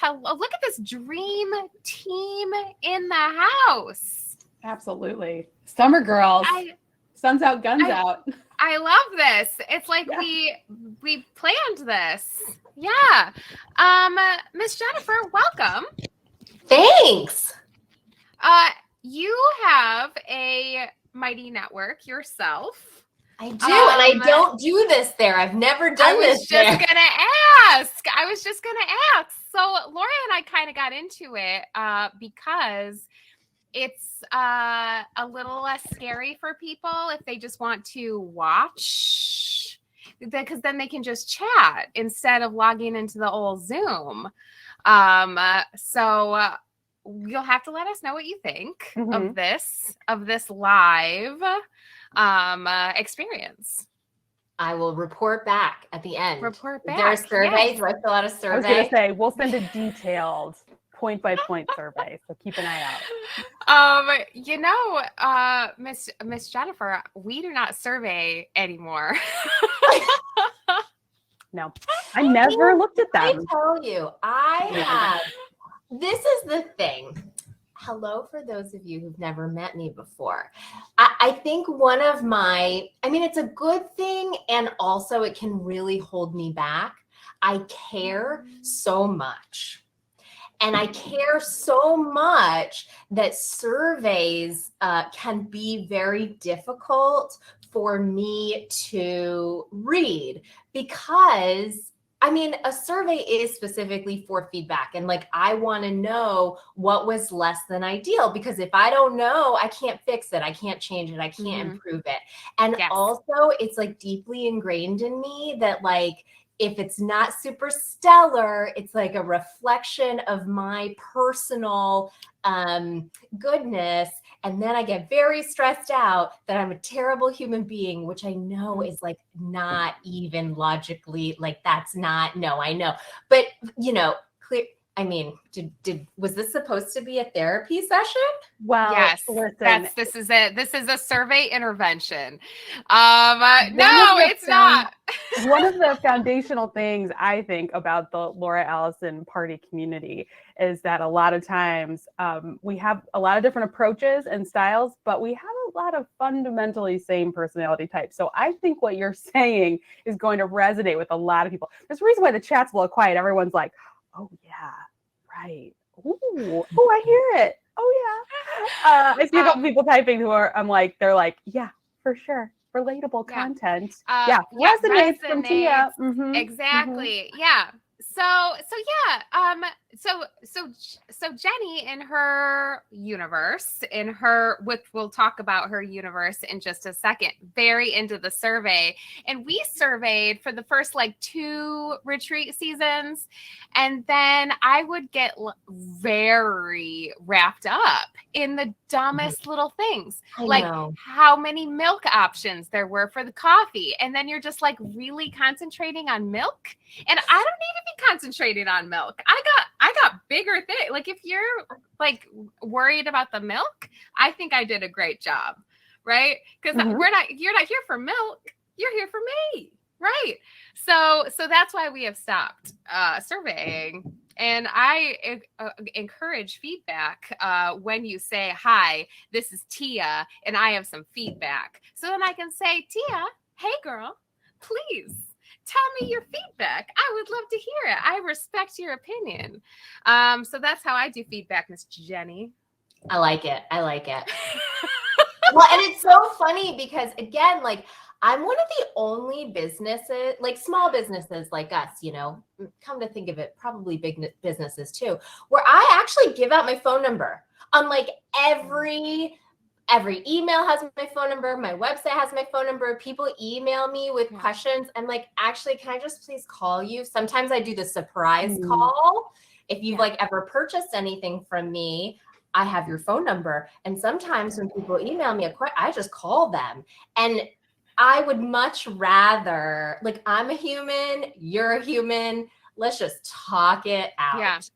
Look at this dream team in the house. Absolutely. Summer girls. Sun's out, guns out. I love this. It's like we planned this. Yeah. Miss Jennifer, welcome. Thanks. You have a mighty network yourself. I do, and I don't do this there. I've never done this there. I was just gonna ask. So Laura and I kind of got into it because it's a little less scary for people if they just want to watch, because then they can just chat instead of logging into the old Zoom. So you'll have to let us know what you think of this live experience. I will report back at the end. Report back. Is there a survey? Do I fill out a survey? I was going to say, we'll send a detailed point-by-point survey, so keep an eye out. Miss Jennifer, we do not survey anymore. No, I never looked at them. I tell you, this is the thing. Hello, for those of you who've never met me before. I think it's a good thing, and also it can really hold me back. I care so much. And I care so much that surveys can be very difficult for me to read, because a survey is specifically for feedback. And I want to know what was less than ideal, because if I don't know, I can't fix it. I can't change it. I can't improve it. And also it's deeply ingrained in me that if it's not super stellar, it's a reflection of my personal goodness. And then I get very stressed out that I'm a terrible human being, which I know is not even logically, that's not, no, I know. But, clear. Was this supposed to be a therapy session? Well, yes, listen, this is a survey intervention. No, it's not. One of the foundational things I think about the Laura Allyson party community is that a lot of times we have a lot of different approaches and styles, but we have a lot of fundamentally same personality types. So I think what you're saying is going to resonate with a lot of people. There's a reason why the chat's a little quiet. Everyone's like, oh yeah, right. Ooh, I hear it. Oh yeah. I see a couple people typing who are, they're like, yeah, for sure. Relatable content. Resonates from Tia. Exactly. Yeah. So Jenny, in her universe, which we'll talk about her universe in just a second, very into the survey. And we surveyed for the first 2 retreat seasons. And then I would get very wrapped up in the dumbest little things, how many milk options there were for the coffee. And then you're just really concentrating on milk. And I don't need to be concentrating on milk. I got bigger things. If you're worried about the milk, I think I did a great job, right? Because you're not here for milk. You're here for me, right? So that's why we have stopped surveying. And I encourage feedback when you say, hi, this is Tia, and I have some feedback. So then I can say, Tia, hey girl, please tell me your feedback. I would love to hear it. I respect your opinion. So that's how I do feedback, Miss Jenny. I like it. Well, and it's so funny because, again, I'm one of the only businesses, small businesses like us, come to think of it, probably big businesses too, where I actually give out my phone number. Every email has my phone number. My website has my phone number. People email me with questions. I'm actually, can I just please call you? Sometimes I do the surprise call. If you've ever purchased anything from me, I have your phone number. And sometimes when people email me I just call them. And I would much rather, I'm a human, you're a human. Let's just talk it out.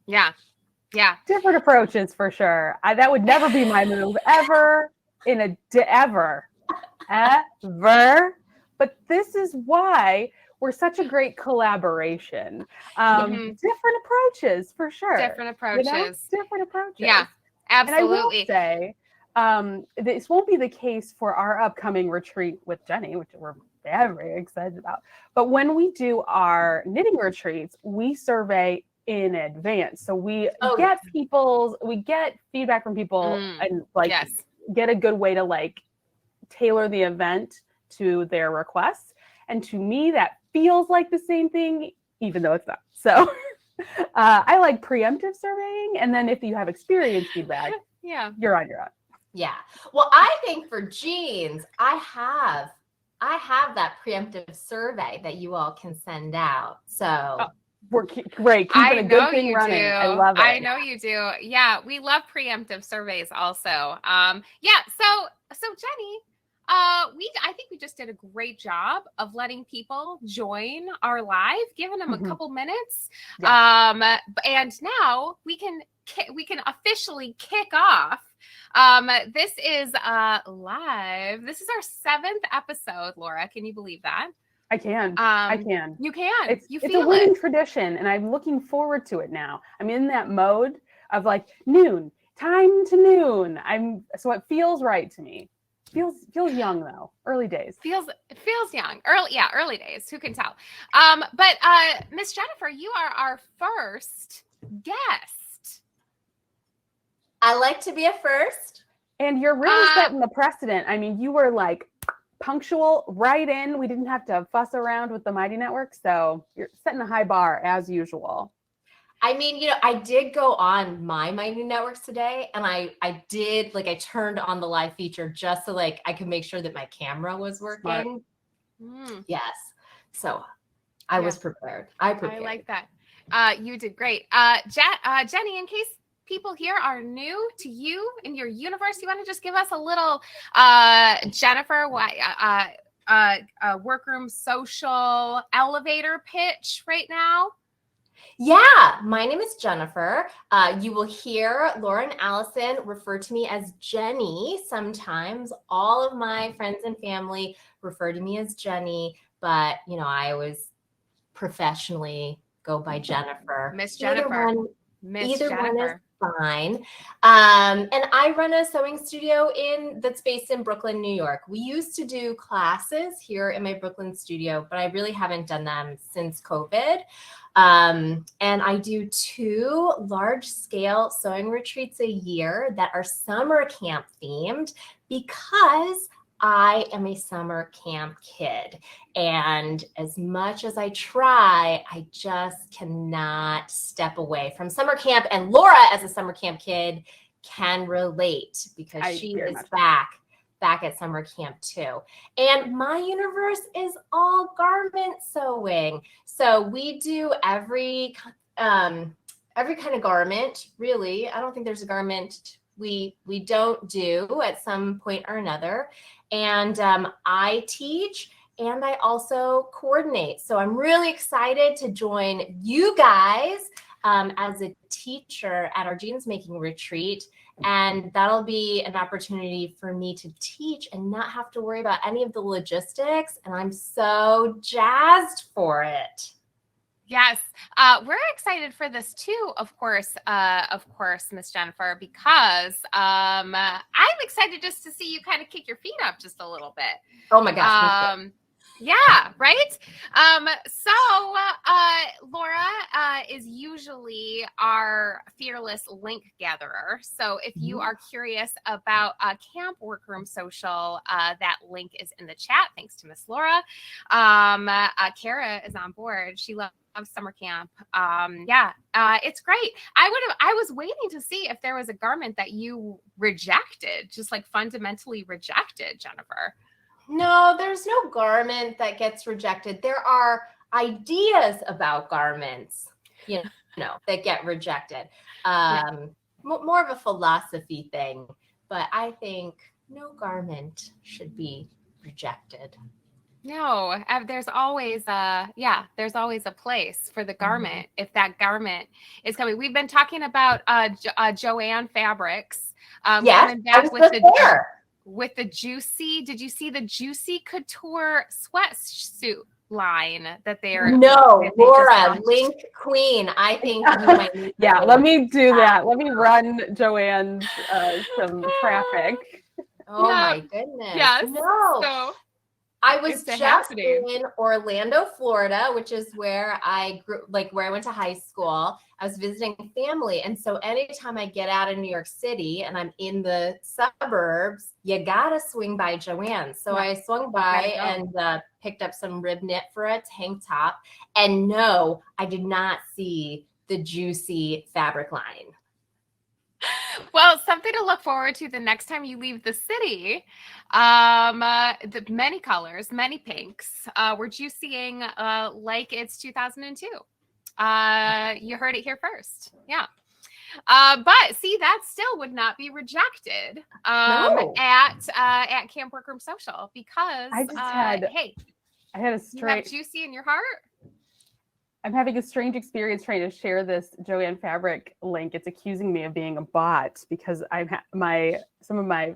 Yeah. Different approaches for sure. That would never be my move ever ever. But this is why we're such a great collaboration. Mhm. Different approaches for sure. Different approaches. Different approaches. Yeah, And I will absolutely. say, this won't be the case for our upcoming retreat with Jenny, which we're very excited about. But when we do our knitting retreats, we survey in advance. So we get feedback from people and like Yes. get a good way to like tailor the event to their requests. And to me, that feels like the same thing, even though it's not. So I like preemptive surveying. And then if you have experience feedback, Yeah, you're on your own. Yeah. Well, I think for jeans, I have that preemptive survey that you all can send out. So we're great. Keeping a good thing running. Do. I love it. I know you do. Yeah, we love preemptive surveys also. Yeah. So Jenny, I think we just did a great job of letting people join our live, giving them a couple minutes. Yeah. And now we can officially kick off. This is live. This is our 7th episode, Laura. Can you believe that? I can. I can. You can. It's a winning tradition, and I'm looking forward to it now. I'm in that mode of like noon, time to noon. So it feels right to me. Feels young though. Early days. Feels young. Early days. Who can tell? But Miss Jennifer, you are our first guest. I like to be a first. And you're really setting the precedent. I mean, you were like punctual right in. We didn't have to fuss around with the Mighty Network. So you're setting a high bar as usual. I mean, I did go on my Mighty Networks today, and I did I turned on the live feature just so I could make sure that my camera was working. Yes. So I was prepared. I like that. You did great. Jenny, in case people here are new to you in your universe, you want to just give us a little Jennifer Workroom social elevator pitch right now? Yeah, my name is Jennifer. You will hear Laura and Allyson refer to me as Jenny sometimes. All of my friends and family refer to me as Jenny, but I always professionally go by Jennifer. Miss Jennifer. Either one is fine. And I run a sewing studio that's based in Brooklyn, New York. We used to do classes here in my Brooklyn studio, but I really haven't done them since COVID. And I do 2 large-scale sewing retreats a year that are summer camp themed because I am a summer camp kid. And as much as I try, I just cannot step away from summer camp. And Laura, as a summer camp kid, can relate because she is back at summer camp too. And my universe is all garment sewing. So we do every kind of garment, really. I don't think there's a garment we don't do at some point or another. And I teach and I also coordinate. So I'm really excited to join you guys as a teacher at our jeans making retreat. And that'll be an opportunity for me to teach and not have to worry about any of the logistics. And I'm so jazzed for it. Yes, we're excited for this too, of course, Miss Jennifer, because I'm excited just to see you kind of kick your feet up just a little bit. Oh my gosh. Yeah, right. So Laura is usually our fearless link gatherer. So if you are curious about Camp Workroom Social, that link is in the chat. Thanks to Miss Laura. Kara is on board. She loves summer camp. It's great. I was waiting to see if there was a garment that you rejected, just like fundamentally rejected, Jennifer. No, there's no garment that gets rejected. There are ideas about garments, that get rejected. More of a philosophy thing, but I think no garment should be rejected. No, there's always a place for the garment if that garment is coming. We've been talking about Joanne Fabrics coming back with the juicy. Did you see the juicy couture sweatsuit line that they're No, that they just Laura, launched? link queen. I think you might need Yeah, to let me do that. Let me run Joanne's some traffic. Oh Yeah. my goodness. Yes. No. So I was it's just happening. in Orlando, Florida, which is where I grew, like where I went to high school. I was visiting family. And so anytime I get out of New York City and I'm in the suburbs, you gotta swing by Joanne's. So Yeah. I swung by Gotta go. and picked up some rib knit for a tank top. And no, I did not see the juicy fabric line. Well, something to look forward to the next time you leave the city. The many colors, many pinks. We're juicing like it's 2002. You heard it here first. Yeah. But see, that still would not be rejected No. at Camp Workroom Social because I just had hey, I had a you have straight juicy in your heart. I'm having a strange experience trying to share this Joanne Fabric link. It's accusing me of being a bot because some of my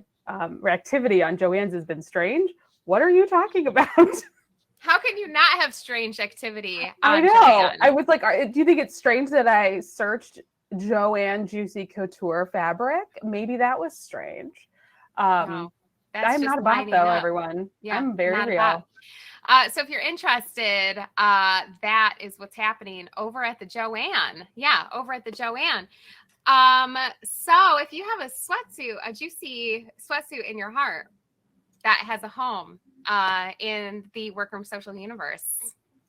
activity on Joanne's has been strange. What are you talking about? How can you not have strange activity on I know. Joanne? I was like, do you think it's strange that I searched Joanne Juicy Couture fabric? Maybe that was strange. No, that's I'm just not a bot lining though, up. everyone. Yeah, I'm very not a real. bot. So if you're interested, that is what's happening over at the Joanne. Yeah, over at the Joanne. So if you have a juicy sweatsuit in your heart that has a home in the Workroom Social universe.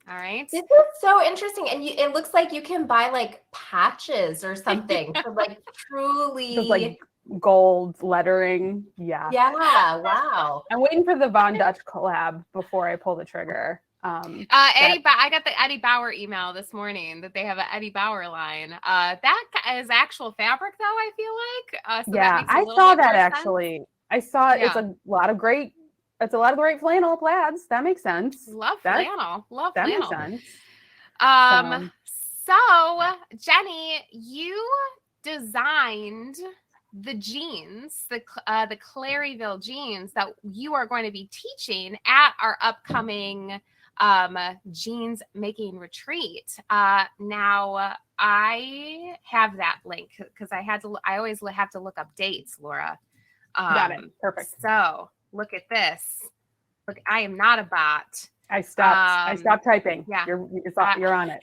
All right. This is so interesting. And it looks like you can buy like patches or something for like truly. Just like gold lettering. Yeah. Yeah. Wow. I'm waiting for the Von Dutch collab before I pull the trigger. I got the Eddie Bauer email this morning that they have an Eddie Bauer line. That is actual fabric, though. I feel like. So yeah, I saw that actually. I saw it's a lot of great. It's a lot of great flannel plaids. That makes sense. Love flannel. Love that flannel. makes sense. So Jenny, you designed the jeans, the Claryville jeans that you are going to be teaching at our upcoming jeans making retreat. Now I have that link because I always have to look up dates, Laura. Got it. Perfect. So look at this. Look, I am not a bot. I stopped typing. Yeah. You're on it.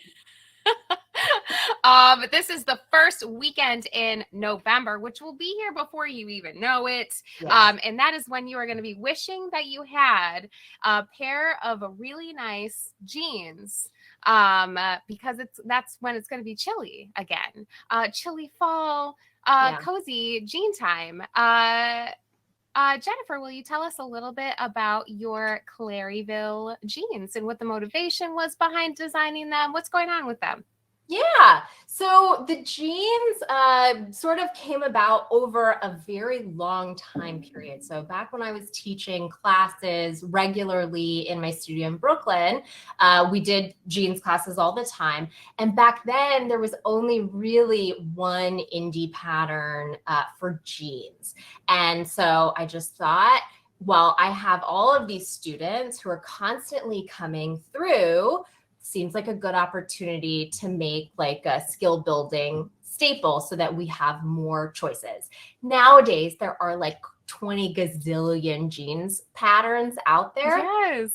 This is the first weekend in November, which will be here before you even know it. Yes. And that is when you are going to be wishing that you had a pair of really nice jeans. Because that's when it's going to be chilly again. Chilly fall, cozy jean time. Jennifer, will you tell us a little bit about your Claryville jeans and what the motivation was behind designing them? What's going on with them? Yeah. So the jeans sort of came about over a very long time period. So back when I was teaching classes regularly in my studio in Brooklyn, we did jeans classes all the time. And back then there was only really one indie pattern for jeans. And so I just thought, well, I have all of these students who are constantly coming through, seems like a good opportunity to make like a skill building staple so that we have more choices. Nowadays, there are like 20 gazillion jeans patterns out there. Yes.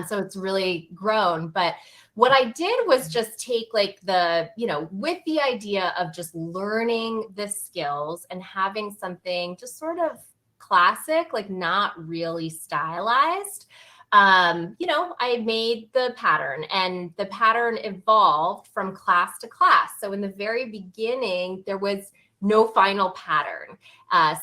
So it's really grown. But what I did was just take like with the idea of just learning the skills and having something just sort of classic, like not really stylized. I made the pattern and the pattern evolved from class to class. So in the very beginning, there was no final pattern.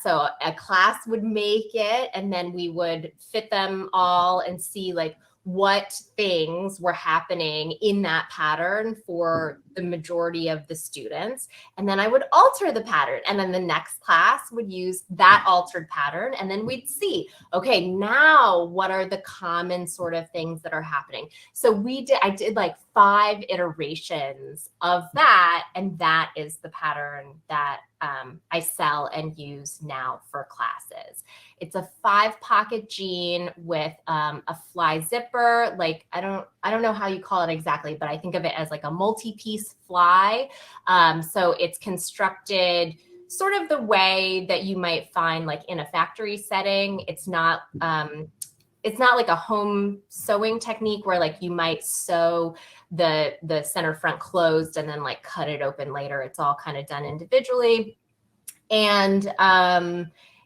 So a class would make it and then we would fit them all and see like what things were happening in that pattern for the majority of the students. And then I would alter the pattern. And then the next class would use that altered pattern. And then we'd see, okay, now what are the common sort of things that are happening? So I did like 5 iterations of that. And that is the pattern that I sell and use now for classes. It's a 5-pocket jean with a fly zipper. Like I don't know how you call it exactly, but I think of it as like a multi-piece fly. So it's constructed sort of the way that you might find like in a factory setting. It's not like a home sewing technique where like you might sew the center front closed and then like cut it open later. It's all kind of done individually. And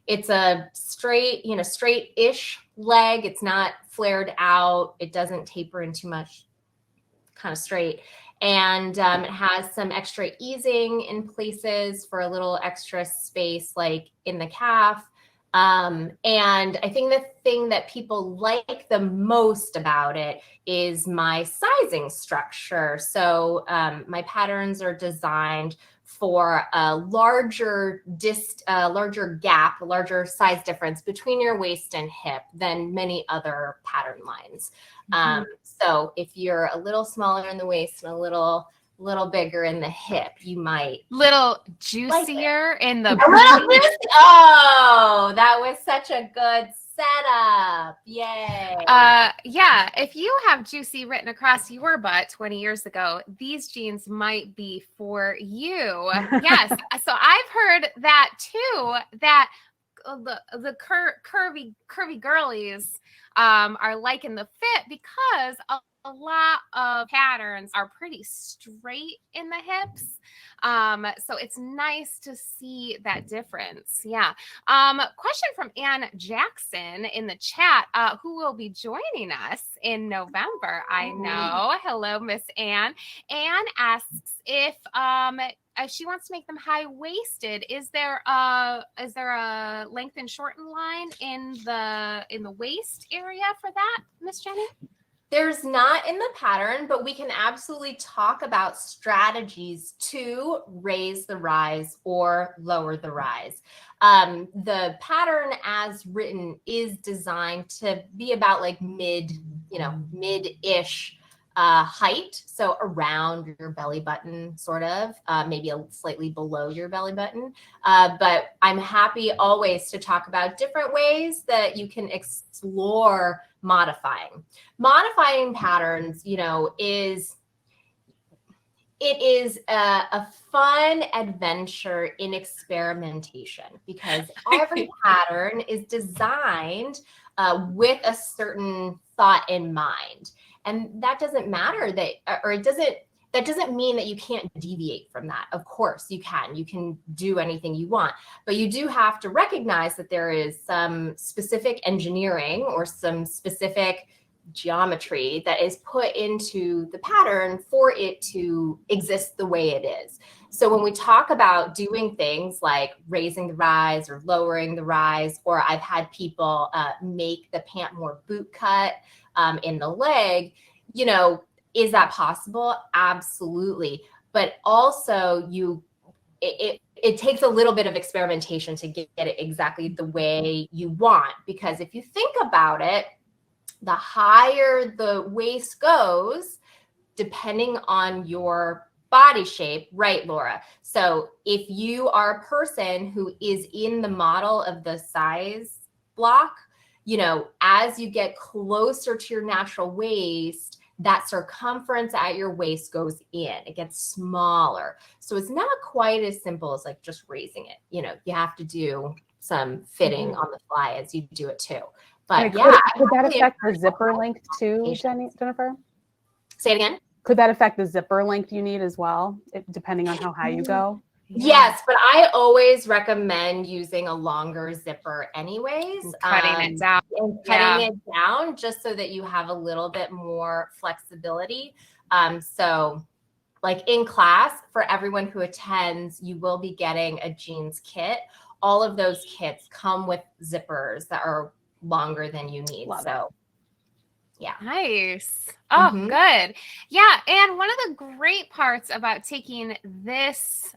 it's a straight-ish leg. It's not flared out. It doesn't taper in too much, kind of straight. And it has some extra easing in places for a little extra space, like in the calf. And I think the thing that people like the most about it is my sizing structure. So my patterns are designed for a larger gap, a larger size difference between your waist and hip than many other pattern lines. So if you're a little smaller in the waist and a little bigger in the hip, you might little juicier in the Oh, that was such a good setup. Yay. Yeah, if you have juicy written across your butt 20 years ago, these jeans might be for you. Yes. So I've heard that too, that the curvy girlies are liking the fit because a lot of patterns are pretty straight in the hips. So it's nice to see that difference. Yeah. Question from Ann Jackson in the chat, who will be joining us in November. I know. Hello, Miss Ann. Ann asks if she wants to make them high-waisted. Is there a length and shorten line in the waist area for that, Miss Jenny? There's not in the pattern, but we can absolutely talk about strategies to raise the rise or lower the rise. The pattern as written is designed to be about like mid-ish height. So around your belly button, sort of, maybe slightly below your belly button. But I'm happy always to talk about different ways that you can explore modifying patterns. It is a fun adventure in experimentation because every pattern is designed with a certain thought in mind. And that doesn't matter that doesn't mean that you can't deviate from that. Of course you can do anything you want, but you do have to recognize that there is some specific engineering or some specific geometry that is put into the pattern for it to exist the way it is. So when we talk about doing things like raising the rise or lowering the rise, or I've had people make the pant more boot cut in the leg, is that possible? Absolutely. But also it takes a little bit of experimentation to get it exactly the way you want, because if you think about it, the higher the waist goes, depending on your body shape, right, Laura? So if you are a person who is in the model of the size block, as you get closer to your natural waist, that circumference at your waist goes in. It gets smaller. So it's not quite as simple as like just raising it. You have to do some fitting on the fly as you do it too. But could that affect the zipper length too, Jennifer? Say it again. Could that affect the zipper length you need as well, depending on how high you go? Yes, but I always recommend using a longer zipper anyways. Cutting it down. And cutting it down just so that you have a little bit more flexibility. So like in class, for everyone who attends, you will be getting a jeans kit. All of those kits come with zippers that are longer than you need. Yeah. Nice. Oh, good. Yeah. And one of the great parts about taking this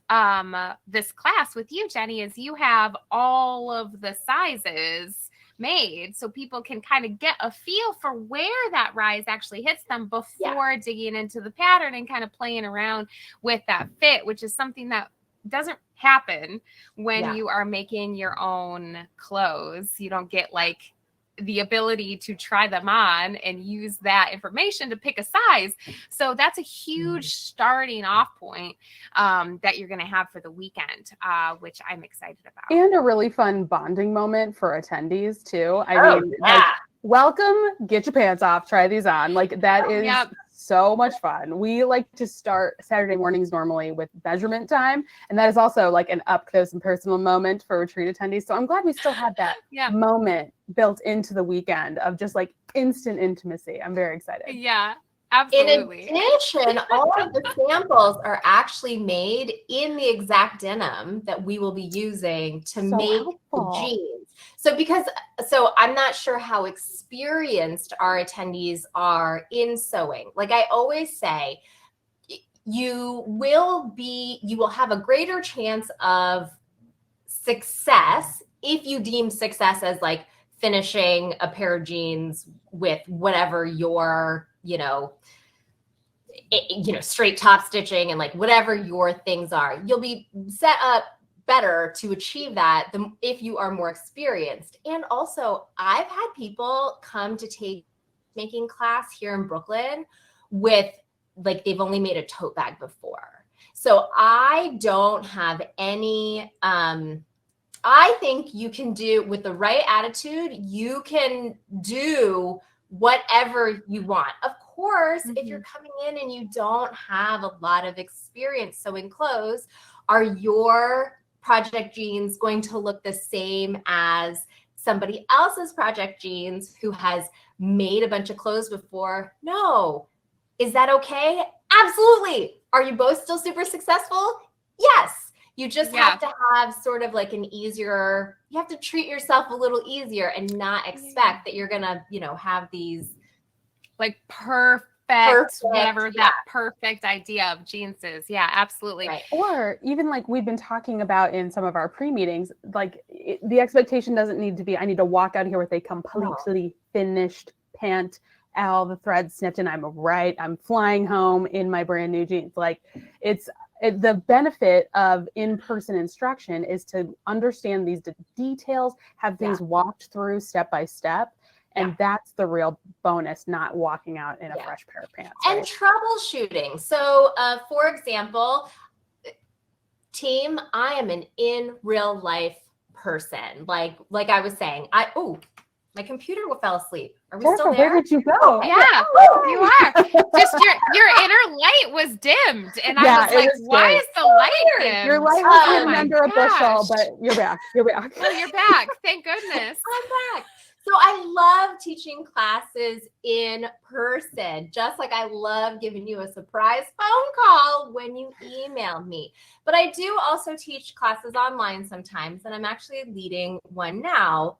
this class with you, Jenny, is you have all of the sizes made so people can kind of get a feel for where that rise actually hits them before digging into the pattern and kind of playing around with that fit, which is something that doesn't happen when Yeah. you are making your own clothes. You don't get like the ability to try them on and use that information to pick a size. So that's a huge starting off point that you're going to have for the weekend, which I'm excited about. And a really fun bonding moment for attendees too. I mean, like, welcome, get your pants off, try these on. Like that is so much fun. We like to start Saturday mornings normally with measurement time. And that is also like an up close and personal moment for retreat attendees. So I'm glad we still had that moment built into the weekend of just like instant intimacy. I'm very excited. Yeah. Absolutely. In addition, all of the samples are actually made in the exact denim that we will be using to make the jeans. So I'm not sure how experienced our attendees are in sewing. Like I always say, you will have a greater chance of success if you deem success as like finishing a pair of jeans with whatever your, straight top stitching and like whatever your things are. You'll be set up better to achieve that if you are more experienced. And also, I've had people come to take making class here in Brooklyn with like they've only made a tote bag before. So I don't have any I think you can do, with the right attitude, you can do whatever you want. Of course, if you're coming in and you don't have a lot of experience sewing clothes, are your project jeans going to look the same as somebody else's project jeans who has made a bunch of clothes before? No. Is that okay? Absolutely. Are you both still super successful? Yes. You just have to have sort of like you have to treat yourself a little easier and not expect that you're going to, have these like perfect whatever that perfect idea of jeans is. Yeah, absolutely. Right. Or even like we've been talking about in some of our pre-meetings, like the expectation doesn't need to be, I need to walk out here with a completely finished pant, all the threads snipped, and I'm flying home in my brand new jeans. Like the benefit of in-person instruction is to understand these details, have things walked through step by step. And that's the real bonus, not walking out in a fresh pair of pants. And troubleshooting. So, for example, team, I am an in real life person. Like I was saying, my computer fell asleep. Are we still there? Where did you go? Yeah, you are. Just your inner light was dimmed. And I was like, why is the light dimmed? Your light was hidden under a bushel, but you're back. Well, you're back. Thank goodness. I'm back. So I love teaching classes in person, just like I love giving you a surprise phone call when you email me. But I do also teach classes online sometimes, and I'm actually leading one now.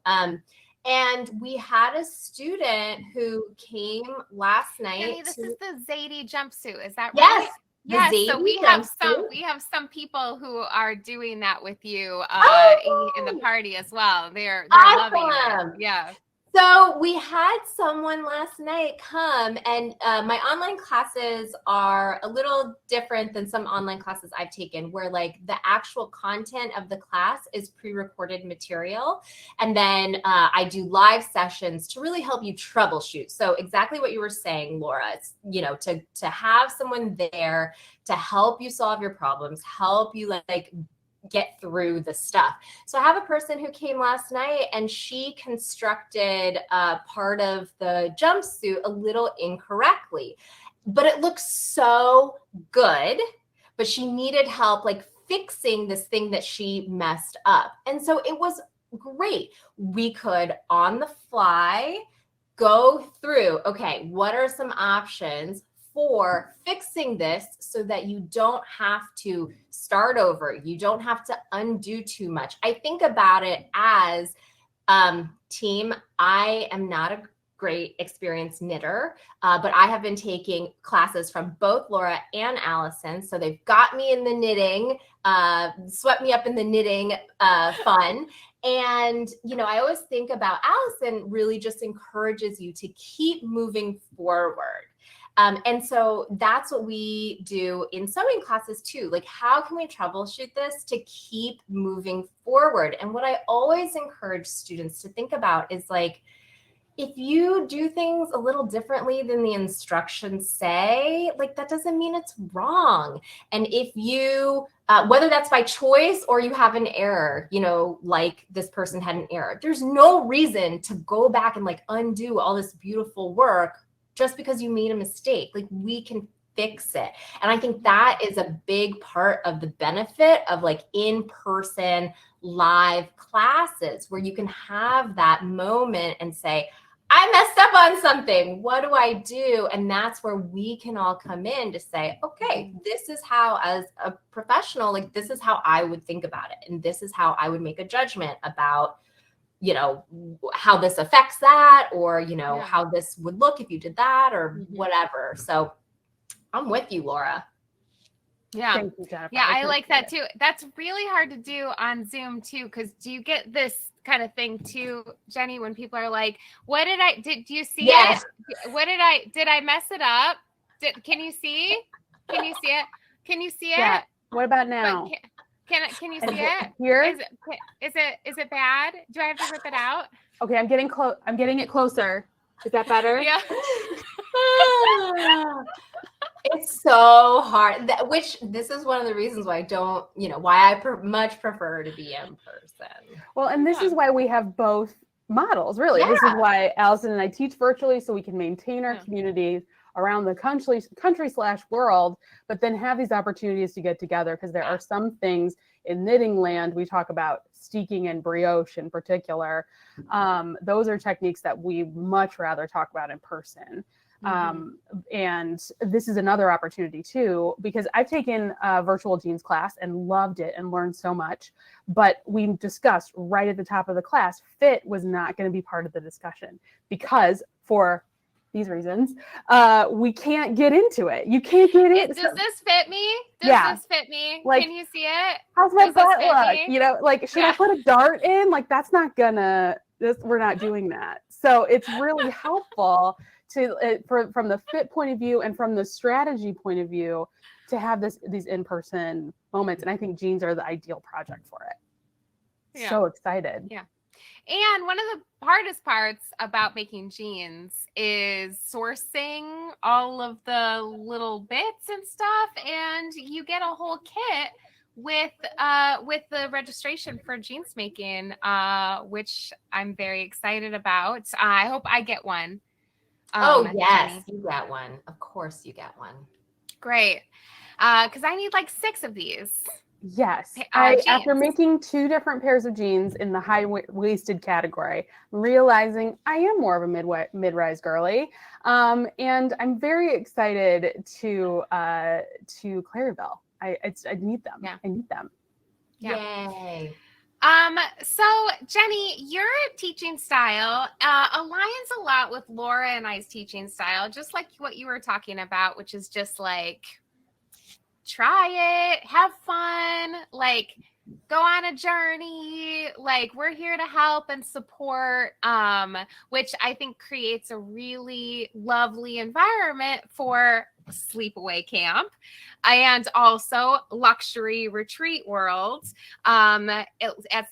And we had a student who came last night. Jenny, this is the Zadie jumpsuit. Is that right? Yes. Yes, so we have some people who are doing that with you in the party as well. They're loving it. Yeah. So we had someone last night come, and my online classes are a little different than some online classes I've taken, where like the actual content of the class is pre-recorded material. And then I do live sessions to really help you troubleshoot. So exactly what you were saying, Laura, it's, to have someone there to help you solve your problems, help you like get through the stuff. So I have a person who came last night and she constructed part of the jumpsuit a little incorrectly, but it looks so good, but she needed help like fixing this thing that she messed up. And so it was great. We could on the fly go through, okay, what are some options for fixing this so that you don't have to start over. You don't have to undo too much. I think about it as team. I am not a great experienced knitter, but I have been taking classes from both Laura and Allyson. So they've got me in the knitting, swept me up in the knitting fun. And, I always think about Allyson really just encourages you to keep moving forward. And so that's what we do in sewing classes too. Like, how can we troubleshoot this to keep moving forward? And what I always encourage students to think about is like, if you do things a little differently than the instructions say, like that doesn't mean it's wrong. And if you, whether that's by choice or you have an error, you know, like this person had an error, there's no reason to go back and like undo all this beautiful work just because you made a mistake. Like, we can fix it. And I think that is a big part of the benefit of like in-person live classes, where you can have that moment and say, I messed up on something. What do I do? And that's where we can all come in to say, okay, this is how, as a professional, like this is how I would think about it. And this is how I would make a judgment about, you know, how this affects that, or, you know, how this would look if you did that, or whatever. So I'm with you, Laura. Yeah. Thank you, Jennifer. Yeah, I like that too. That's really hard to do on Zoom too, because do you get this kind of thing too, Jenny, when people are like, what did I, do you see it? What did I mess it up? Can you see? Can you see it? Can you see it? Yeah. What about now? Can you see it? Here? Is it bad? Do I have to rip it out? Okay, I'm getting close. I'm getting it closer. Is that better? Yeah. It's so hard. Which this is one of the reasons why I don't, you know, why I much prefer to be in person. Well, and this is why we have both models, really. Yeah. This is why Allyson and I teach virtually, so we can maintain our communities around the country/world, but then have these opportunities to get together, because there are some things in knitting land. We talk about steeking and brioche in particular. Those are techniques that we much rather talk about in person. And this is another opportunity too, because I've taken a virtual jeans class and loved it and learned so much, but we discussed right at the top of the class, fit was not going to be part of the discussion, because for these reasons, we can't get into it. You can't get into it. Does this fit me? Does this fit me? Like, can you see it? How's my Does this butt fit look? me? You know, like, should I put a dart in? Like, that's not gonna, we're not doing that. So it's really helpful to, from the fit point of view and from the strategy point of view, to have these in-person moments. And I think jeans are the ideal project for it. Yeah. So excited. Yeah. And one of the hardest parts about making jeans is sourcing all of the little bits and stuff. And you get a whole kit with the registration for jeans making, which I'm very excited about. I hope I get one. Oh, yes, you get one. Of course you get one. Great. Because I need like 6 of these. Yes. After making 2 different pairs of jeans in the high-waisted category, I'm realizing I am more of a mid-rise girly. And I'm very excited to Claryville. I need them. Yeah. I need them. Yeah. Yay. So Jenny, your teaching style aligns a lot with Laura and I's teaching style, just like what you were talking about, which is just like, try it, have fun, like go on a journey, like we're here to help and support, which I think creates a really lovely environment for sleepaway camp and also luxury retreat world. At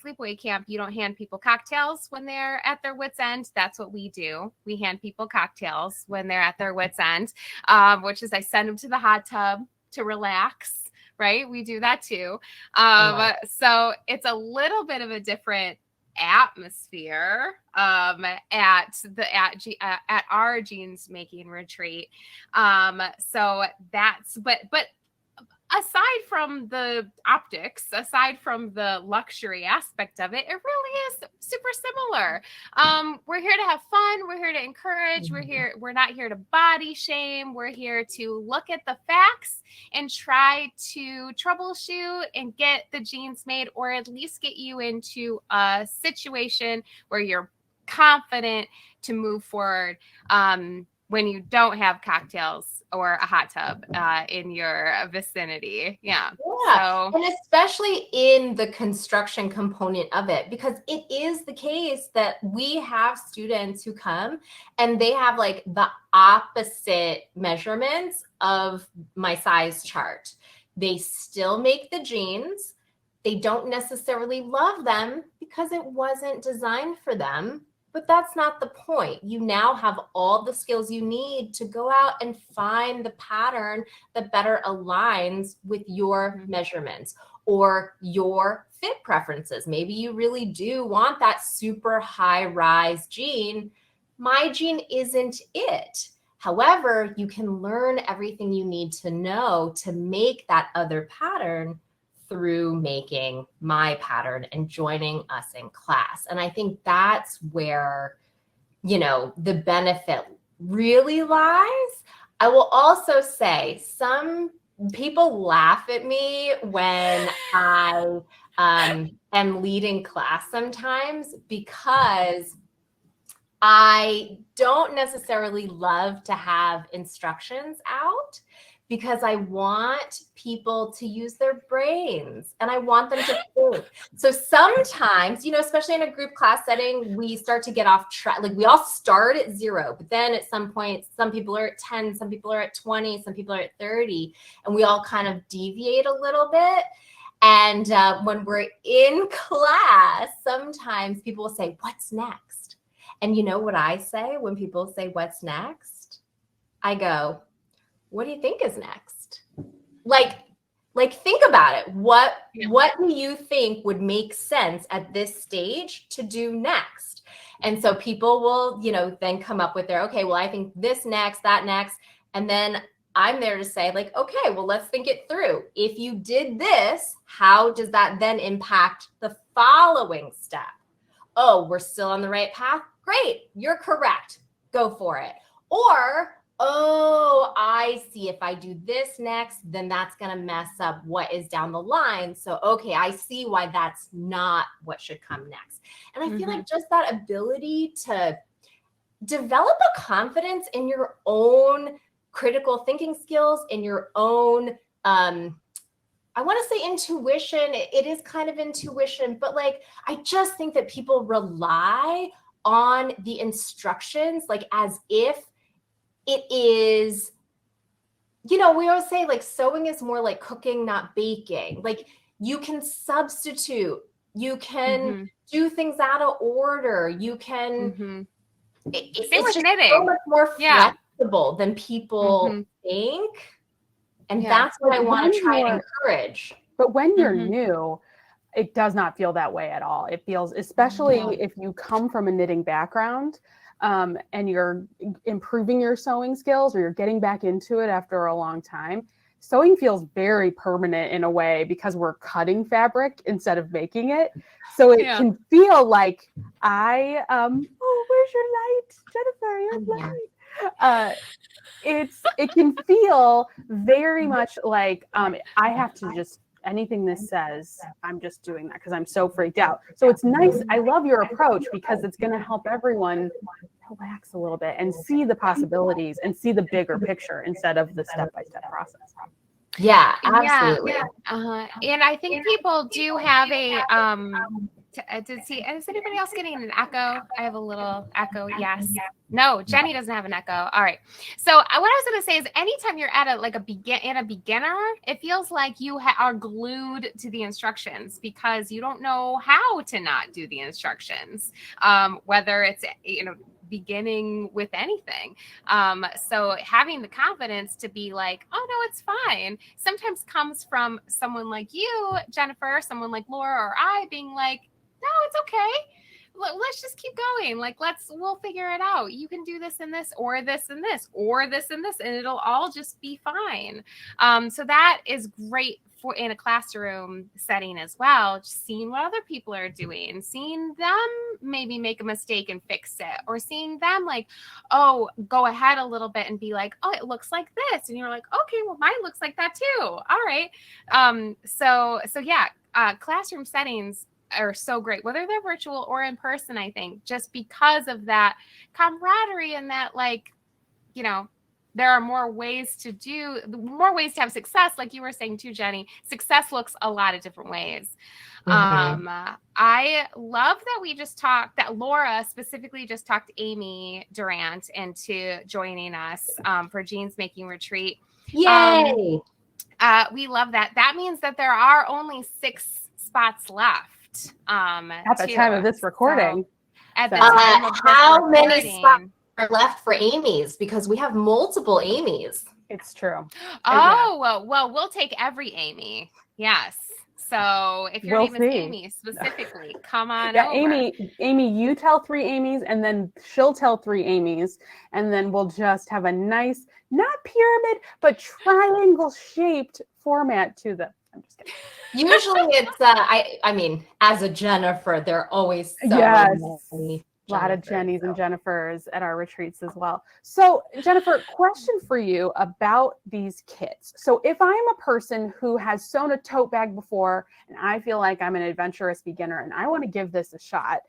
sleepaway camp, you don't hand people cocktails when they're at their wits' end. That's what we do. We hand people cocktails when they're at their wits' end, which is I send them to the hot tub to relax, right? We do that too. So it's a little bit of a different atmosphere at our jeans making retreat. So that's but aside from the optics, aside from the luxury aspect of it, it really is super similar. We're here to have fun. We're here to encourage. We're not here to body shame. We're here to look at the facts and try to troubleshoot and get the jeans made, or at least get you into a situation where you're confident to move forward when you don't have cocktails or a hot tub in your vicinity. Yeah. Yeah. So, And especially in the construction component of it, because it is the case that we have students who come and they have like the opposite measurements of my size chart. They still make the jeans. They don't necessarily love them because it wasn't designed for them. But that's not the point. You now have all the skills you need to go out and find the pattern that better aligns with your measurements or your fit preferences. Maybe you really do want that super high rise jean. My jean isn't it. However, you can learn everything you need to know to make that other pattern through making my pattern and joining us in class. And I think that's where, the benefit really lies. I will also say some people laugh at me when I am leading class sometimes because I don't necessarily love to have instructions out because I want people to use their brains and I want them to think. So sometimes, especially in a group class setting, we start to get off track. Like we all start at 0, but then at some point, some people are at 10, some people are at 20, some people are at 30, and we all kind of deviate a little bit. And when we're in class, sometimes people will say, "What's next?" And you know what I say when people say, "What's next?" I go, "What do you think is next?" Like think about it. What do you think would make sense at this stage to do next? And so people will, then come up with their, okay, well, I think this next, that next. And then I'm there to say like, okay, well, let's think it through. If you did this, how does that then impact the following step? Oh, we're still on the right path. Great. You're correct. Go for it. Or, oh, I see. If I do this next, then that's going to mess up what is down the line. So, okay, I see why that's not what should come next. And I feel like just that ability to develop a confidence in your own critical thinking skills, in your own, I want to say intuition. It is kind of intuition, but like, I just think that people rely on the instructions, like as if it is, we always say like sewing is more like cooking, not baking. Like you can substitute, you can do things out of order. You can, it's just knitting. so much more flexible than people think. And that's what I want to try and encourage. But when you're new, it does not feel that way at all. It feels, especially if you come from a knitting background and you're improving your sewing skills or you're getting back into it after a long time, sewing feels very permanent in a way because we're cutting fabric instead of making it. So it can feel like where's your light? Jennifer, your light. It can feel very much like I have to just, anything this says, I'm just doing that because I'm so freaked out. So it's nice. I love your approach because it's going to help everyone relax a little bit and see the possibilities and see the bigger picture instead of the step-by-step process. Yeah, absolutely. And I think people do have a is anybody else getting an echo? I have a little echo. Yes. No, Jenny doesn't have an echo. All right. So what I was going to say is anytime you're at a beginner, it feels like you are glued to the instructions because you don't know how to not do the instructions. Whether it's, beginning with anything. So having the confidence to be like, oh no, it's fine, sometimes comes from someone like you, Jennifer, someone like Laura or I being like, no, it's okay. Let's just keep going. Like, we'll figure it out. You can do this and this, or this and this, or this and this, and it'll all just be fine. So that is great for in a classroom setting as well, just seeing what other people are doing, seeing them maybe make a mistake and fix it, or seeing them like, oh, go ahead a little bit and be like, oh, it looks like this. And you're like, okay, well, mine looks like that too. All right. So yeah, classroom settings are so great, whether they're virtual or in person, I think, just because of that camaraderie and that like you know, there are more ways to have success. Like you were saying too, Jenny, success looks a lot of different ways. Mhm. I love that Laura specifically just talked Amy Durant into joining us for Jeans Making Retreat. Yay! We love that. That means that there are only 6 spots left. At the time of this recording. So, at the time of this how many recording. spots are left for Amy's? Because we have multiple Amy's. It's true. Oh, well, we'll take every Amy. Yes. So if your name is Amy specifically, come on over. Amy, you tell 3 Amy's, and then she'll tell 3 Amy's, and then we'll just have a nice, not pyramid, but triangle shaped format to the. I'm just kidding. Usually it's I mean, as a Jennifer, there are always so many. A lot of Jennies and Jennifers at our retreats as well. So, Jennifer, question for you about these kits. So, if I'm a person who has sewn a tote bag before and I feel like I'm an adventurous beginner and I want to give this a shot,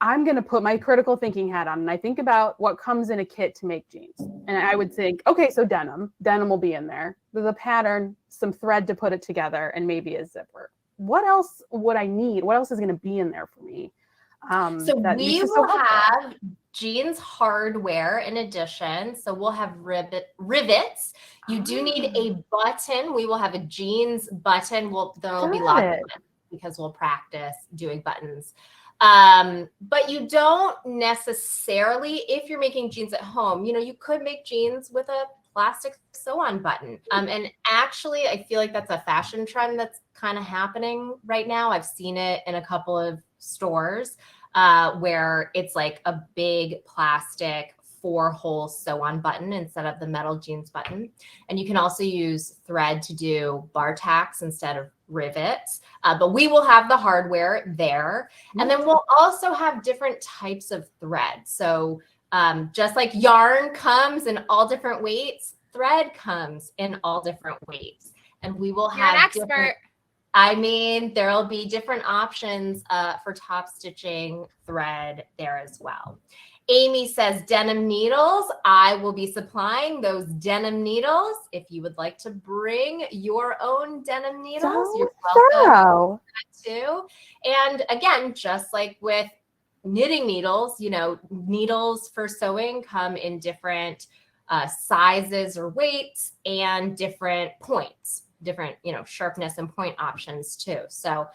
I'm going to put my critical thinking hat on and I think about what comes in a kit to make jeans. And I would think, okay, so denim will be in there. There's a pattern, some thread to put it together, and maybe a zipper. What else would I need? What else is going to be in there for me? So we will have jeans hardware in addition. So we'll have rivets. You do need a button. We will have a jeans button. There will be lots of buttons because we'll practice doing buttons. But you don't necessarily, if you're making jeans at home, you could make jeans with a plastic sew-on button. And actually, I feel like that's a fashion trend that's kind of happening right now. I've seen it in a couple of stores where it's like a big plastic 4-hole sew-on button instead of the metal jeans button. And you can also use thread to do bar tacks instead of rivets. But we will have the hardware there. And then we'll also have different types of thread. So just like yarn comes in all different weights, thread comes in all different weights. And we will have You're an expert. There'll be different options for top stitching thread there as well. Amy says denim needles. I will be supplying those denim needles. If you would like to bring your own denim needles, you're welcome to. And again, just like with knitting needles, needles for sewing come in different sizes or weights and different points. Different, sharpness and point options too. So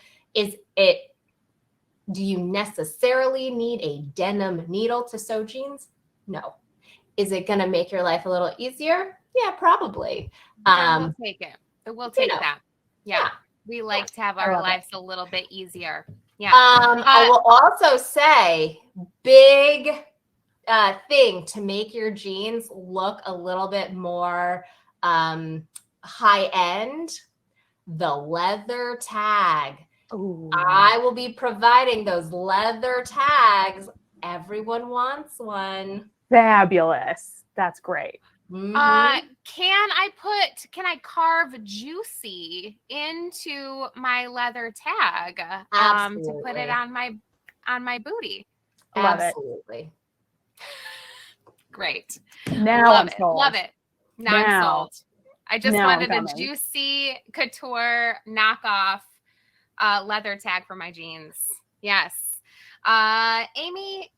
do you necessarily need a denim needle to sew jeans? No. Is it going to make your life a little easier? Yeah, probably. We'll take it. We'll take that. Yeah. We like to have our lives a little bit easier. Yeah. I will also say big thing to make your jeans look a little bit more high end, the leather tag. Ooh. I will be providing those leather tags. Everyone wants one. Fabulous. That's great. Mm-hmm. Can I carve Juicy into my leather tag to put it on my booty? Absolutely. Great. Now I'm sold. Love it. Now I'm sold. I just wanted a Juicy Couture knockoff leather tag for my jeans. Yes. Amy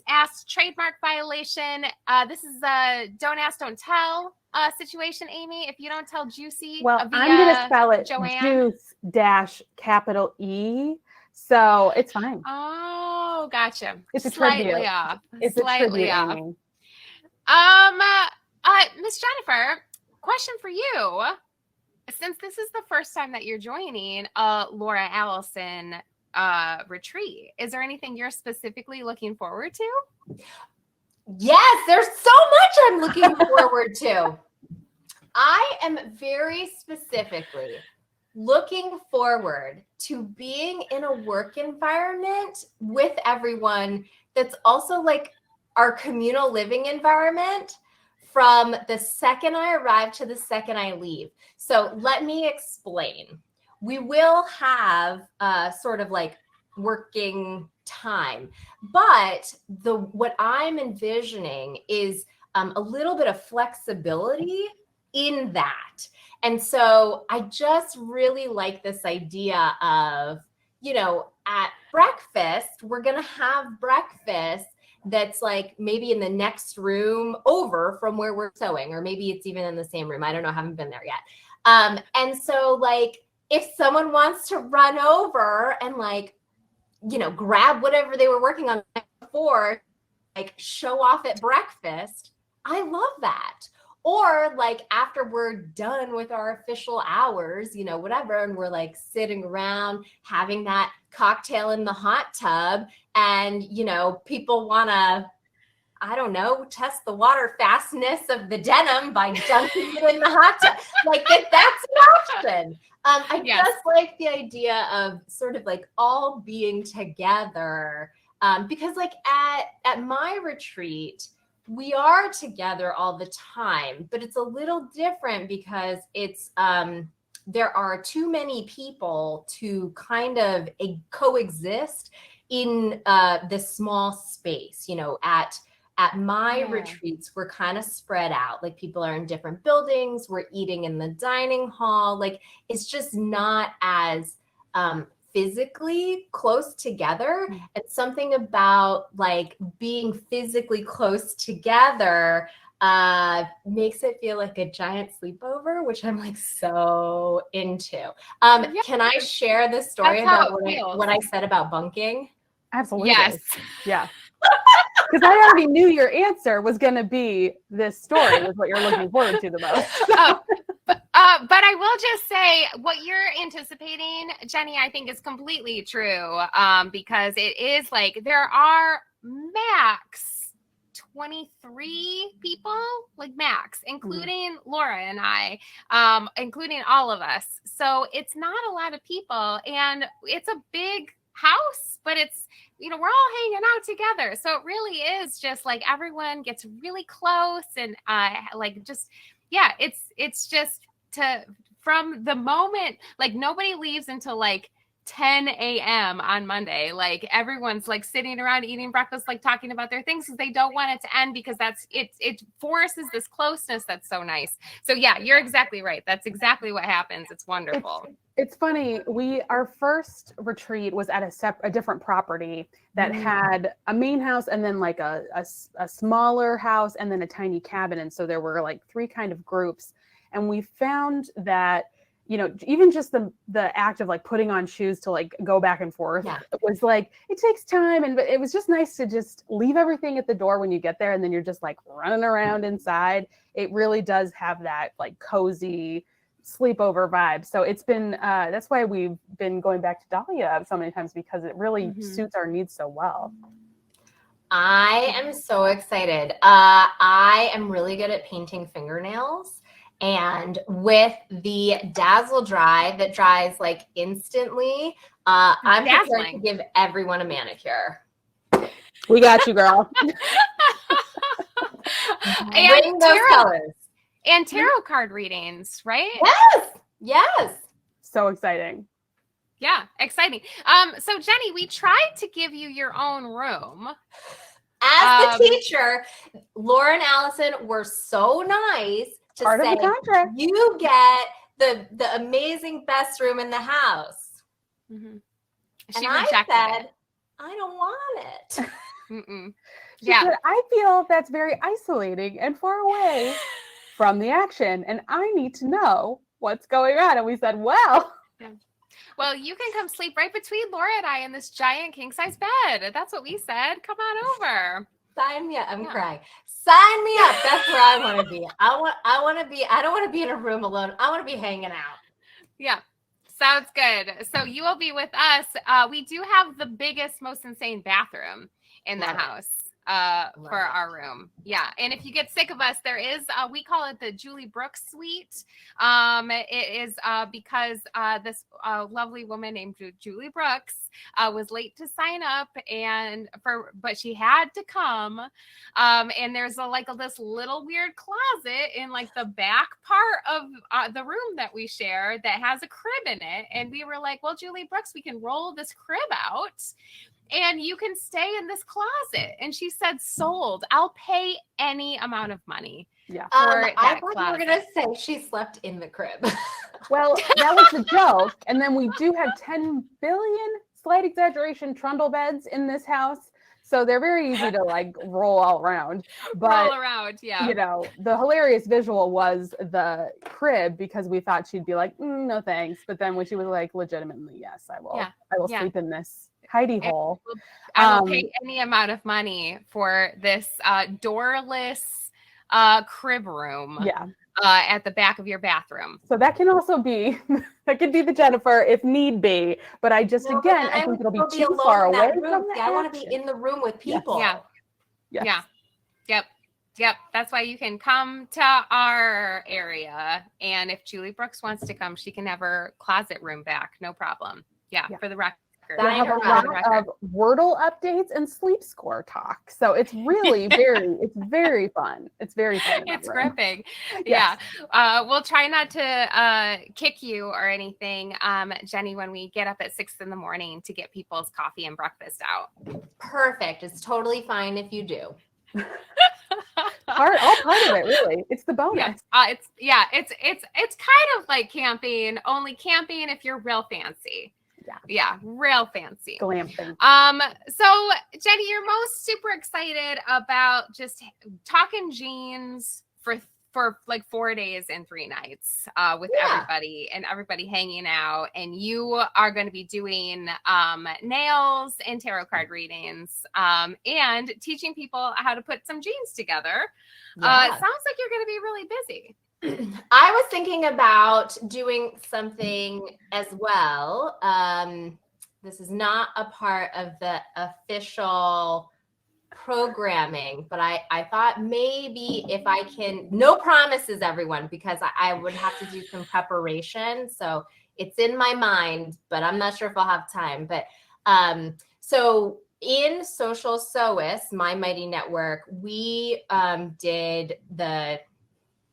asked trademark violation. This is a don't ask, don't tell situation, Amy. If you don't tell Juicy, I'm going to spell it juice capital E. So it's fine. Oh, gotcha. It's a slightly tribute. off. It's slightly a off. Miss Jennifer, question for you. Since this is the first time that you're joining Laura Allyson retreat, is there anything you're specifically looking forward to? Yes, there's so much I'm looking forward to. I am very specifically looking forward to being in a work environment with everyone that's also like our communal living environment from the second I arrive to the second I leave. So let me explain. We will have sort of like working time, but what I'm envisioning is a little bit of flexibility in that. And so I just really like this idea of, at breakfast, we're going to have breakfast that's like maybe in the next room over from where we're sewing, or maybe it's even in the same room. I don't know. I haven't been there yet. And so like, if someone wants to run over and like, grab whatever they were working on before, like show off at breakfast, I love that. Or like after we're done with our official hours, whatever, and we're like sitting around having that cocktail in the hot tub, and, people want to, I don't know, test the water fastness of the denim by dunking it in the hot tub. Like that's an option. I just like the idea of sort of like all being together, because like at my retreat, we are together all the time, but it's a little different because it's there are too many people to kind of coexist in this small space. At my retreats, we're kind of spread out. Like people are in different buildings. We're eating in the dining hall. Like it's just not as physically close together. And something about like being physically close together makes it feel like a giant sleepover, which I'm like so into. Can I share this story about what I said about bunking? Absolutely. Yes. Yeah. Because I already knew your answer was going to be this story was what you're looking forward to the most. But I will just say what you're anticipating, Jenny, I think is completely true, because it is like there are max 23 people, like max, including Laura and I, including all of us. So it's not a lot of people, and it's a big house, but it's, we're all hanging out together. So it really is just like everyone gets really close, and it's just from the moment, like nobody leaves until like 10 a.m. on Monday. Like everyone's like sitting around eating breakfast, like talking about their things because they don't want it to end, because it forces this closeness that's so nice. So yeah, you're exactly right. That's exactly what happens. It's wonderful. It's funny. Our first retreat was at a different property that had a main house and then like a smaller house and then a tiny cabin. And so there were like three kind of groups. And we found that, even just the act of like putting on shoes to like go back and forth was like, it takes time. And it was just nice to just leave everything at the door when you get there. And then you're just like running around inside. It really does have that like cozy sleepover vibe. So it's been, that's why we've been going back to Dahlia so many times, because it really suits our needs so well. I am so excited. I am really good at painting fingernails. And with the Dazzle Dry that dries like instantly, I'm prepared to give everyone a manicure. We got you, girl. Bring those colors. And tarot card readings, right? Yes. So exciting. Yeah, exciting. So Jenny, we tried to give you your own room. As the teacher, Laura and Allyson were so nice to say, you get the amazing best room in the house. Mm-hmm. And I said, I don't want it. She said, I feel that's very isolating and far away from the action, and I need to know what's going on. And we said, well, you can come sleep right between Laura and I in this giant king size bed. That's what we said. Come on over. Sign me up. I'm crying. Sign me up. That's where I want to be. I want to be. I don't want to be in a room alone. I want to be hanging out. Yeah. Sounds good. So you will be with us. We do have the biggest, most insane bathroom in the house. For our room. Yeah. And if you get sick of us, there is, we call it the Julie Brooks suite. It is because this lovely woman named Julie Brooks was late to sign up, but she had to come. And there's this little weird closet in like the back part of the room that we share that has a crib in it. And we were like, well, Julie Brooks, we can roll this crib out and you can stay in this closet. And she said, sold. I'll pay any amount of money. Yeah. For I that thought closet. you were gonna say she slept in the crib. Well, that was the joke. And then we do have 10 billion, slight exaggeration, trundle beds in this house. So they're very easy to like roll all around. But Roll around, yeah. you know, the hilarious visual was the crib, because we thought she'd be like, no thanks. But then when she was like, legitimately, yes, I will. Yeah. I will Yeah. sleep in this hidey hole. I will pay any amount of money for this doorless crib room. Yeah. At the back of your bathroom. So that can also be, that could be the Jennifer if need be. But I just, No, again, but I then think it'll be would too alone far in that away room. from the See, I want to action. be in the room with people. Yeah. Yes. Yeah. Yep. That's why you can come to our area. And if Julie Brooks wants to come, she can have her closet room back. No problem. Yeah. For the record. We'll have a lot of Wordle updates and sleep score talk. So it's really it's very fun. It's very fun. It's gripping. Yes. Yeah. We'll try not to kick you or anything, Jenny, when we get up at 6 a.m. to get people's coffee and breakfast out. Perfect. It's totally fine if you do. All part of it, really. It's the bonus. It's kind of like camping, only camping if you're real fancy. Yeah, real fancy. Glamping. So Jenny, you're most super excited about just talking jeans for like 4 days and 3 nights with everybody and everybody hanging out, and you are going to be doing nails and tarot card readings and teaching people how to put some jeans together. It sounds like you're going to be really busy. I was thinking about doing something as well. This is not a part of the official programming, but I thought maybe if I can, no promises everyone, because I would have to do some preparation. So it's in my mind, but I'm not sure if I'll have time. But so in Social Sewist, my mighty network, we did the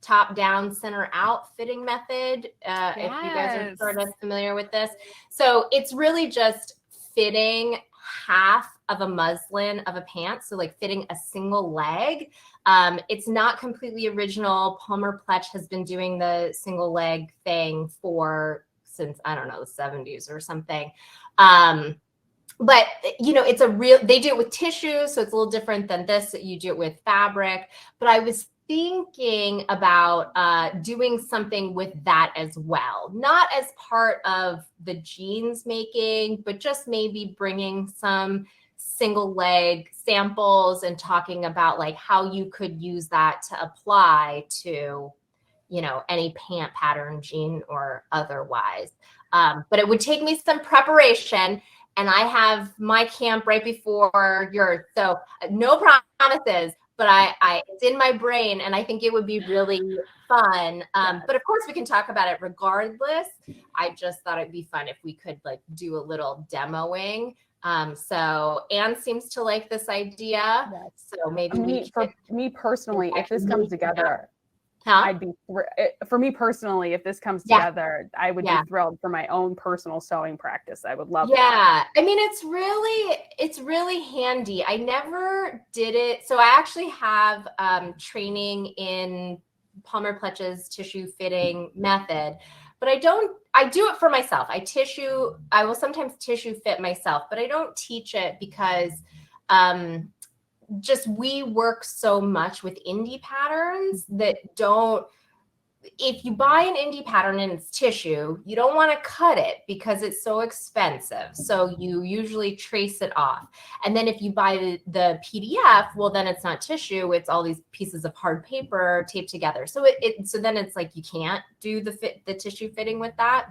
top down, center out fitting method. If you guys are sort of familiar with this. So it's really just fitting half of a muslin of a pant. So like fitting a single leg. It's not completely original. Palmer Pletch has been doing the single leg thing since, I don't know, the 70s or something. But, you know, they do it with tissue. So it's a little different than this. You do it with fabric. But I was thinking about doing something with that as well, not as part of the jeans making, but just maybe bringing some single leg samples and talking about like how you could use that to apply to, you know, any pant pattern, jean or otherwise. But it would take me some preparation, and I have my camp right before yours, so no promises. But it's in my brain, and I think it would be really fun. But of course, we can talk about it regardless. I just thought it'd be fun if we could like do a little demoing. So Anne seems to like this idea. So maybe for me personally, if this comes together, I'd be for me personally, if this comes together, I would be thrilled for my own personal sewing practice. I would love that. I mean, it's really handy. I never did it. So I actually have training in Palmer Pletch's tissue fitting method, but I do it for myself. I will sometimes tissue fit myself, but I don't teach it because we work so much with indie patterns that if you buy an indie pattern and it's tissue, you don't want to cut it because it's so expensive. So you usually trace it off. And then if you buy the PDF, well, then it's not tissue. It's all these pieces of hard paper taped together. So so then it's like, you can't do the tissue fitting with that.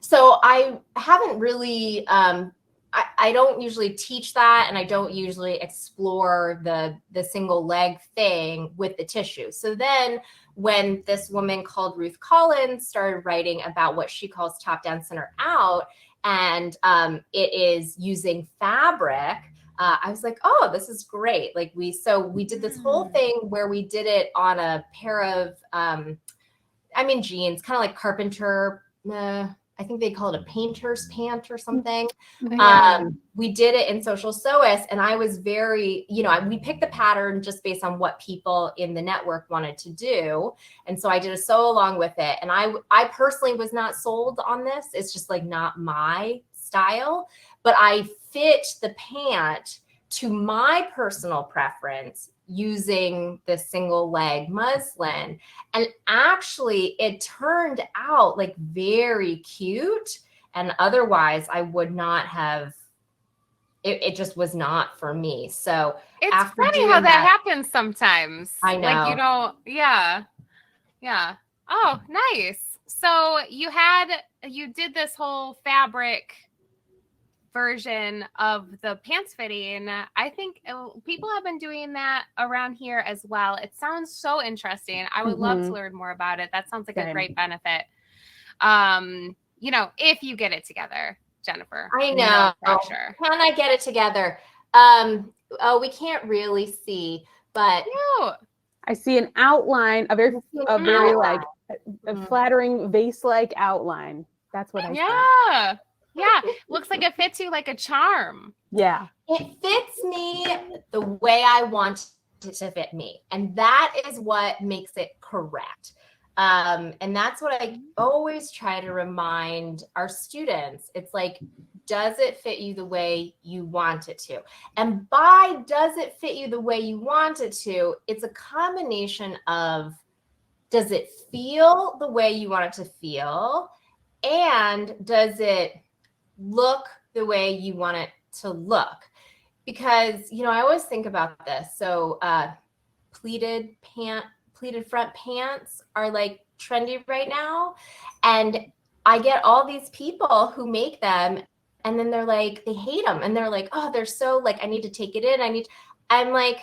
So I haven't really, I don't usually teach that, and I don't usually explore the single leg thing with the tissue. So then when this woman called Ruth Collins started writing about what she calls top down, center out, and it is using fabric, I was like, oh, this is great. Like we did this whole thing where we did it on a pair of, jeans, kind of like carpenter, I think they call it a painter's pant or something. Yeah. We did it in Social Sewist, and I was very, we picked the pattern just based on what people in the network wanted to do. And so I did a sew along with it. And I personally was not sold on this. It's just like not my style, but I fit the pant to my personal preference using the single leg muslin. And actually it turned out like very cute. And otherwise I would not have, it just was not for me. So It's after funny doing how that happens sometimes. I know. Like you don't, yeah. Yeah. Oh, nice. So you did this whole fabric version of the pants fitting. I think people have been doing that around here as well. It sounds so interesting. I would love to learn more about it. That sounds like a great benefit. If you get it together, Jennifer. I know. No pressure. Can I get it together? We can't really see, but I see an outline, a very like a flattering vase-like outline. That's what I see. Yeah. Looks like it fits you like a charm. Yeah. It fits me the way I want it to fit me. And that is what makes it correct. And that's what I always try to remind our students. It's like, does it fit you the way you want it to? And by does it fit you the way you want it to, it's a combination of, does it feel the way you want it to feel? And does it look the way you want it to look? Because, I always think about this. So pleated front pants are like trendy right now. And I get all these people who make them and then they're like, they hate them. And they're like, oh, they're so like, I need to take it in. I'm like,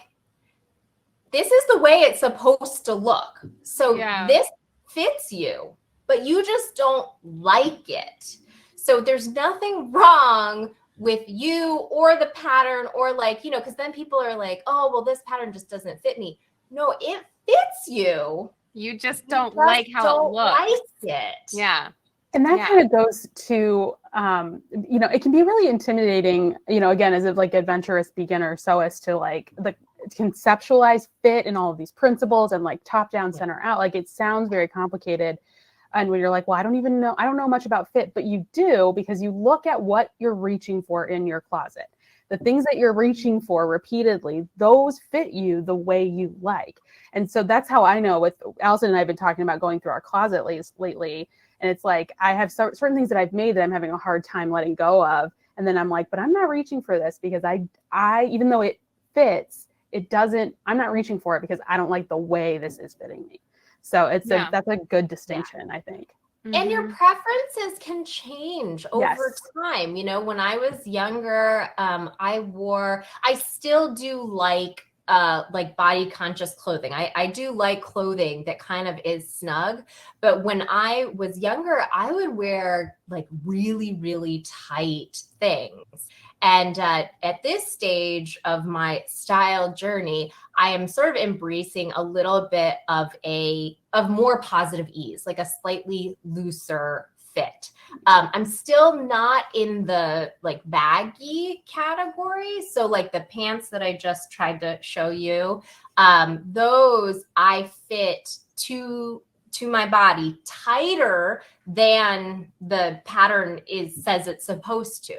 this is the way it's supposed to look. So this fits you, but you just don't like it. So there's nothing wrong with you or the pattern or like, because then people are like, oh, well, this pattern just doesn't fit me. No, it fits you. You just don't like how it looks. Like it. Yeah. And that kind of goes to, it can be really intimidating, again, as a like adventurous beginner sewist to like the conceptualize fit and all of these principles and like top down, center out. Like it sounds very complicated. And when you're like, well, I don't know much about fit, but you do because you look at what you're reaching for in your closet. The things that you're reaching for repeatedly, those fit you the way you like. And so that's how I know with Allyson and I have been talking about going through our closet lately. And it's like, I have certain things that I've made that I'm having a hard time letting go of. And then I'm like, but I'm not reaching for this because I even though it fits, I'm not reaching for it because I don't like the way this is fitting me. So that's a good distinction, I think. And your preferences can change over time. When I was younger, I still do like body conscious clothing. I do like clothing that kind of is snug. But when I was younger, I would wear like really, really tight things. And at this stage of my style journey, I am sort of embracing a little bit of more positive ease, like a slightly looser fit. I'm still not in the like baggy category. So like the pants that I just tried to show you, those I fit to my body tighter than the pattern says it's supposed to.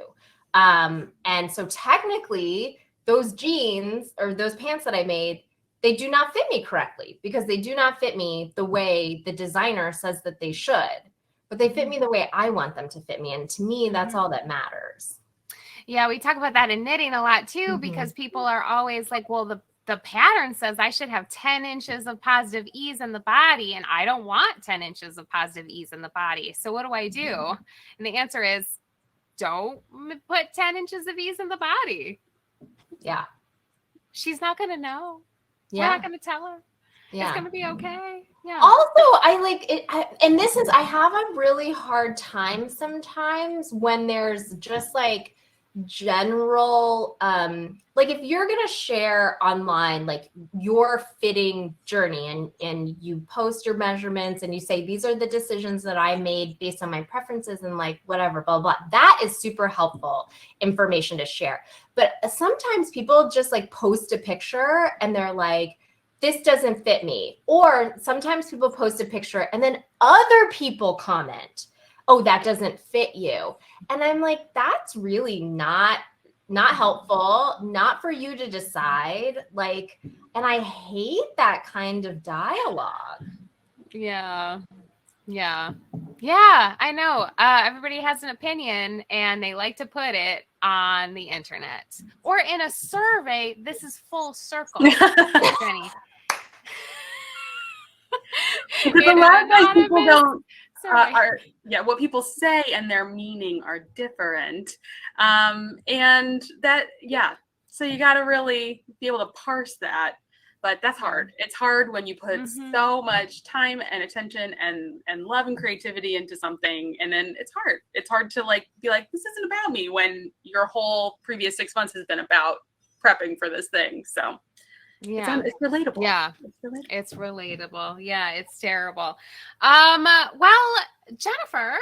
And so technically those jeans or those pants that I made, they do not fit me correctly because they do not fit me the way the designer says that they should, but they fit me the way I want them to fit me. And to me, that's all that matters. Yeah. We talk about that in knitting a lot too, because people are always like, well, the pattern says I should have 10 inches of positive ease in the body. And I don't want 10 inches of positive ease in the body. So what do I do? And the answer is, don't put 10 inches of ease in the body. Yeah. She's not going to know. Yeah. We're not going to tell her. Yeah. It's going to be okay. Yeah. Also, I like it. I have a really hard time sometimes when there's just like general, like if you're going to share online, like your fitting journey and you post your measurements and you say, these are the decisions that I made based on my preferences and like whatever, blah, blah, that is super helpful information to share. But sometimes people just like post a picture and they're like, this doesn't fit me. Or sometimes people post a picture and then other people comment, oh, that doesn't fit you. And I'm like, that's really not helpful, not for you to decide. Like, and I hate that kind of dialogue. Yeah. I know. Everybody has an opinion and they like to put it on the internet or in a survey. This is full circle, Jenny. Because a lot of times people don't what people say and their meaning are different, and that so you got to really be able to parse that. But that's hard. It's hard when you put so much time and attention and love and creativity into something, and then it's hard. It's hard to like be like, this isn't about me when your whole previous 6 months has been about prepping for this thing. So yeah, it's relatable. Yeah, it's relatable. Yeah, it's terrible. Well, Jennifer,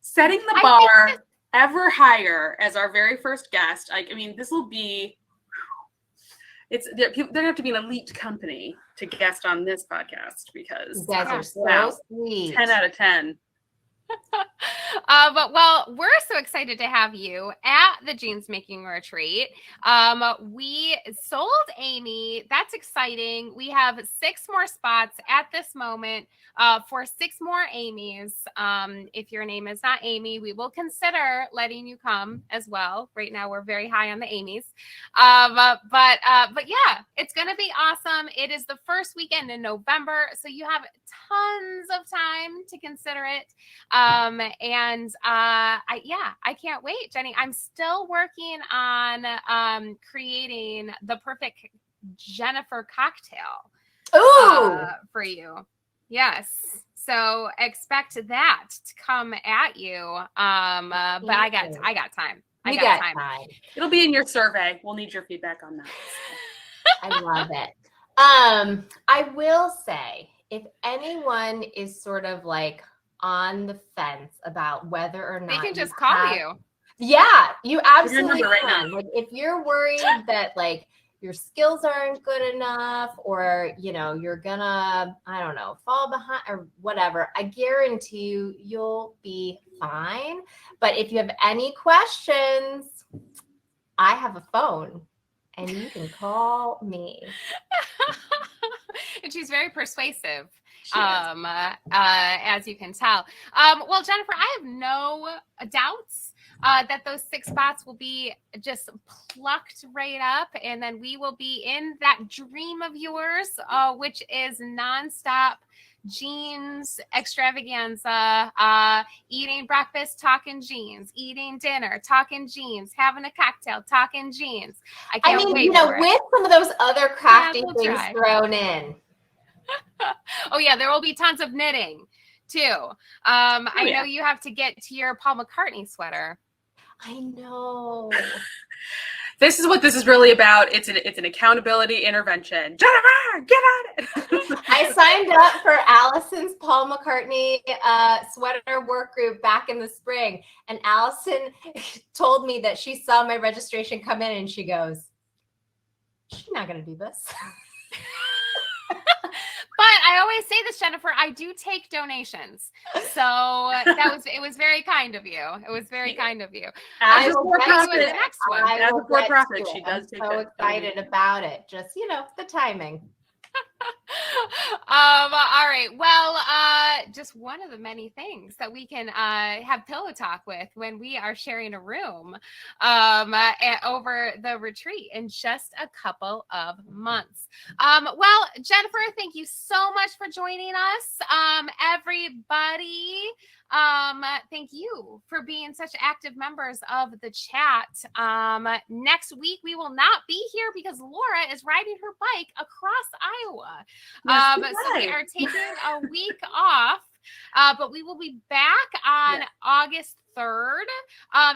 setting the bar ever higher as our very first guest. I mean, this will be. They're gonna have to be an elite company to guest on this podcast because you guys are so sweet. 10 out of 10. But we're so excited to have you at the Jeans Making Retreat. We sold Amy. That's exciting. We have 6 more spots at this moment for 6 more Amy's. If your name is not Amy, we will consider letting you come as well. Right now, we're very high on the Amy's. But yeah, it's going to be awesome. It is the first weekend in November, so you have tons of time to consider it. I can't wait, Jenny. I'm still working on creating the perfect Jennifer cocktail for you. Yes. So expect that to come at you. But I got time. I got time. It'll be in your survey. We'll need your feedback on that. I love it. I will say, if anyone is sort of like on the fence about whether or not they can just call you. Yeah, you absolutely right can. Like if you're worried that like your skills aren't good enough or, you know, you're gonna, I don't know, fall behind or whatever, I guarantee you'll be fine. But if you have any questions, I have a phone and you can call me. And she's very persuasive. As you can tell. Well, Jennifer, I have no doubts that those 6 spots will be just plucked right up, and then we will be in that dream of yours, which is nonstop jeans extravaganza, eating breakfast, talking jeans, eating dinner, talking jeans, having a cocktail, talking jeans. I can't wait for it. With some of those other crafty things thrown in. Oh yeah, there will be tons of knitting too. I know you have to get to your Paul McCartney sweater. I know. This is what this is really about. It's an accountability intervention. Jennifer, get on it. I signed up for Allyson's Paul McCartney sweater work group back in the spring, and Allyson told me that she saw my registration come in, and she goes, "She's not going to do this." But I always say this, Jennifer, I do take donations. So it was very kind of you. It was very kind of you. As a for-profit, the next one. As a for-profit, she does take I'm so excited about it. Just, the timing. All right. Well, just one of the many things that we can have pillow talk with when we are sharing a room over the retreat in just a couple of months. Well, Jennifer, thank you so much for joining us. Everybody, thank you for being such active members of the chat. Next week, we will not be here because Laura is riding her bike across Iowa. So we are taking a week off, but we will be back on August 3rd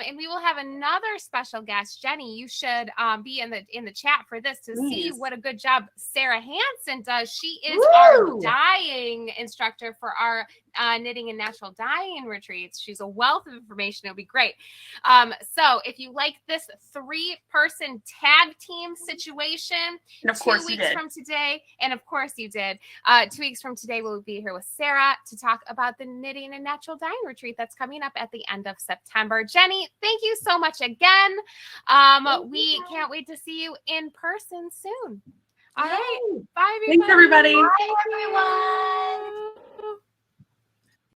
And we will have another special guest. Jenny, you should be in the chat for this to see what a good job Sarah Hansen does. She is our dyeing instructor for our knitting and natural dyeing retreats. She's a wealth of information. It'll be great. So if you like this 3-person tag team situation, and of course 2 weeks from today, and of course you did, 2 weeks from today, we'll be here with Sarah to talk about the knitting and natural dyeing retreat that's coming up at the end of September. Jenny, thank you so much again. We can't wait to see you in person soon. All right. Bye, everybody. Thanks, everybody. Bye, everyone.